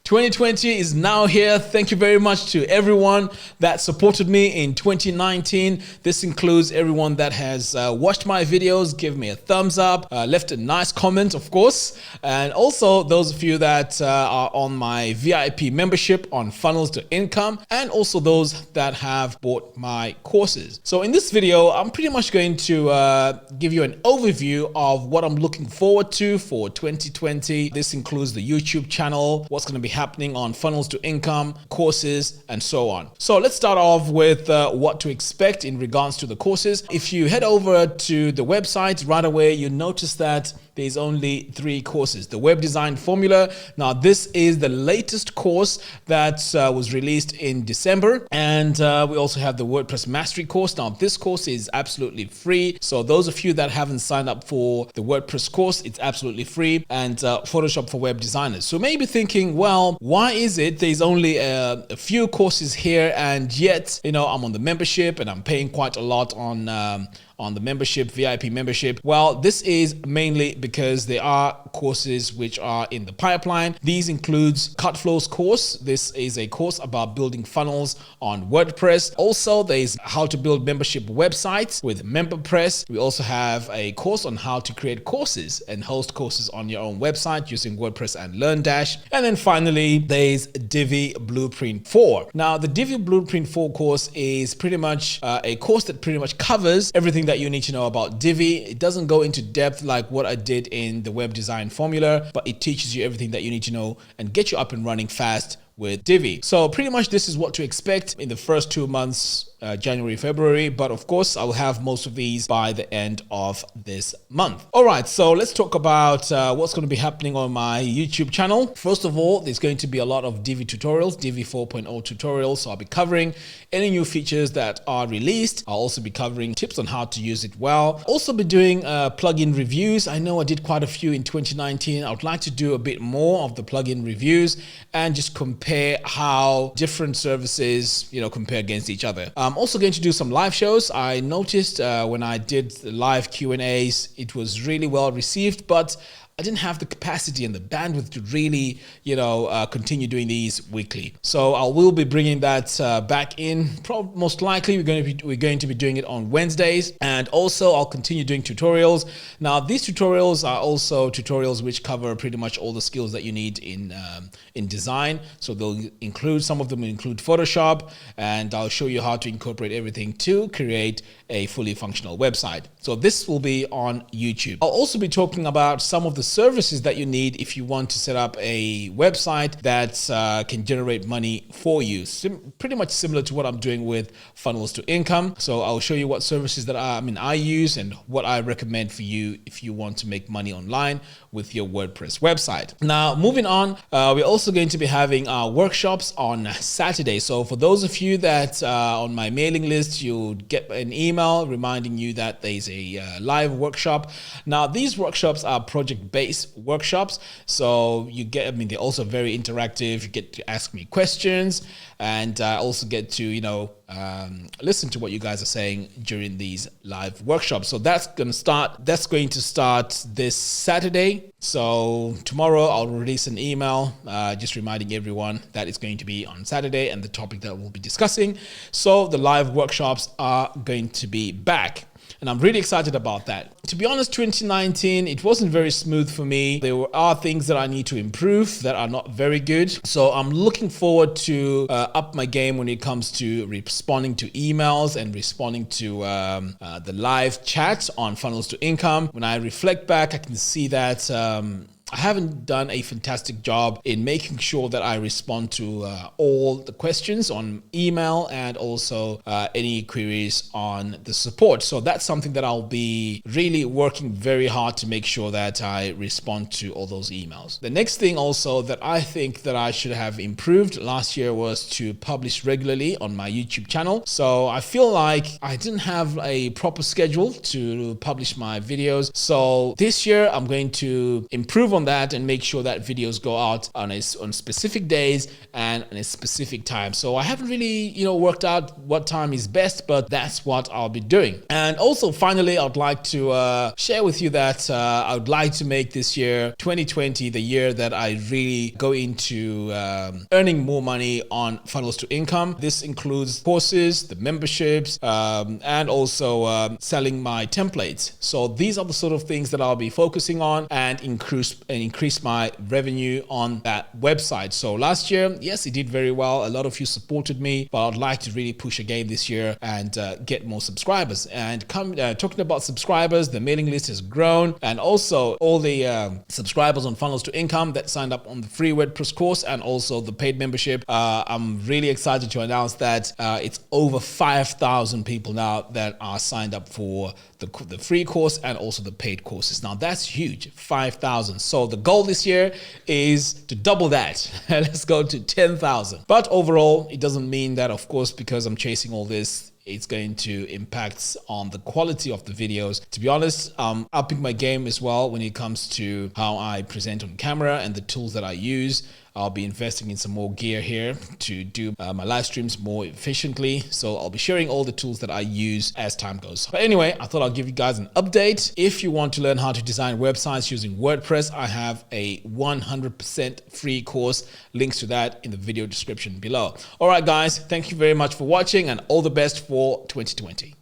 2020 is now here. Thank you very much to everyone that supported me in 2019. This includes everyone that has watched my videos, give me a thumbs up, left a nice comment, of course, and also those of you that are on my VIP membership on Funnels to Income, and also those that have bought my courses. So in this video, I'm pretty much going to give you an overview of what I'm looking forward to for 2020. This includes the YouTube channel, what's going to be happening on Funnels to Income, courses, and so on. So let's start off with what to expect in regards to the courses. If you head over to the website right away, you notice that there's only 3 courses. The Web Design Formula. Now, this is the latest course that was released in December. And we also have the WordPress Mastery course. Now, this course is absolutely free. So those of you that haven't signed up for the WordPress course, it's absolutely free. And Photoshop for web designers. So maybe thinking, well, why is it there's only a few courses here, and yet, you know, I'm on the membership and I'm paying quite a lot on the membership, VIP membership? Well, this is mainly because there are courses which are in the pipeline. These includes Cutflow's course. This is a course about building funnels on WordPress. Also, there's how to build membership websites with MemberPress. We also have a course on how to create courses and host courses on your own website using WordPress and LearnDash. And then finally, there's Divi Blueprint 4. Now, the Divi Blueprint 4 course is pretty much a course that pretty much covers everything that you need to know about Divi. It doesn't go into depth like what I did in the Web Design Formula, but it teaches you everything that you need to know and get you up and running fast with Divi. So pretty much this is what to expect in the first 2 months, January, February, but of course I will have most of these by the end of this month. All right, so let's talk about what's going to be happening on my YouTube channel. First of all, there's going to be a lot of Divi tutorials, Divi 4.0 tutorials. So I'll be covering any new features that are released. I'll also be covering tips on how to use it well. Also be doing plugin reviews. I know I did quite a few in 2019. I would like to do a bit more of the plugin reviews and just compare how different services, you know, compare against each other. I'm also going to do some live shows. I noticed when I did the live Q&As, it was really well received, but I didn't have the capacity and the bandwidth to really, you know, continue doing these weekly. So I will be bringing that back in. Most likely, we're going to be doing it on Wednesdays, and also I'll continue doing tutorials. Now, these tutorials are also tutorials which cover pretty much all the skills that you need in design. So they'll include, some of them will include Photoshop, and I'll show you how to incorporate everything to create a fully functional website. So this will be on YouTube. I'll also be talking about some of the services that you need if you want to set up a website that can generate money for you. Pretty much similar to what I'm doing with Funnels to Income. So I'll show you what services that I use and what I recommend for you if you want to make money online with your WordPress website. Now, moving on, we're also going to be having our workshops on Saturday. So for those of you that are on my mailing list, you'll get an email reminding you that there's a live workshop. Now, these workshops are project-based workshops. So you get, they're also very interactive. You get to ask me questions, and also get to, you know, listen to what you guys are saying during these live workshops. So that's going to start this Saturday. So tomorrow I'll release an email just reminding everyone that it's going to be on Saturday and the topic that we'll be discussing. So the live workshops are going to be back, and I'm really excited about that. To be honest, 2019, it wasn't very smooth for me. There are things that I need to improve that are not very good. So I'm looking forward to up my game when it comes to responding to emails and responding to the live chat on Funnels to Income. When I reflect back, I can see that I haven't done a fantastic job in making sure that I respond to all the questions on email and also any queries on the support. So that's something that I'll be really working very hard to make sure that I respond to all those emails. The next thing also that I think that I should have improved last year was to publish regularly on my YouTube channel. So I feel like I didn't have a proper schedule to publish my videos. So this year I'm going to improve on on that and make sure that videos go out on specific days and on a specific time. So I haven't really, worked out what time is best, but that's what I'll be doing. And also, finally, I'd like to share with you that I would like to make this year 2020 the year that I really go into earning more money on funnels to income. This includes courses, the memberships, and also selling my templates. So these are the sort of things that I'll be focusing on and increase my revenue on that website. So last year, yes, it did very well. A lot of you supported me, but I'd like to really push again this year and get more subscribers. And talking about subscribers, the mailing list has grown, and also all the subscribers on Funnels to Income that signed up on the free WordPress course and also the paid membership. I'm really excited to announce that it's over 5,000 people now that are signed up for the free course and also the paid courses. Now that's huge, 5,000. So the goal this year is to double that. Let's go to 10,000. But overall, it doesn't mean that, of course, because I'm chasing all this, it's going to impact on the quality of the videos. To be honest, I'm upping my game as well when it comes to how I present on camera and the tools that I use. I'll be investing in some more gear here to do my live streams more efficiently. So I'll be sharing all the tools that I use as time goes. But anyway, I thought I'll give you guys an update. If you want to learn how to design websites using WordPress, I have a 100% free course. Links to that in the video description below. All right, guys, thank you very much for watching and all the best for 2020.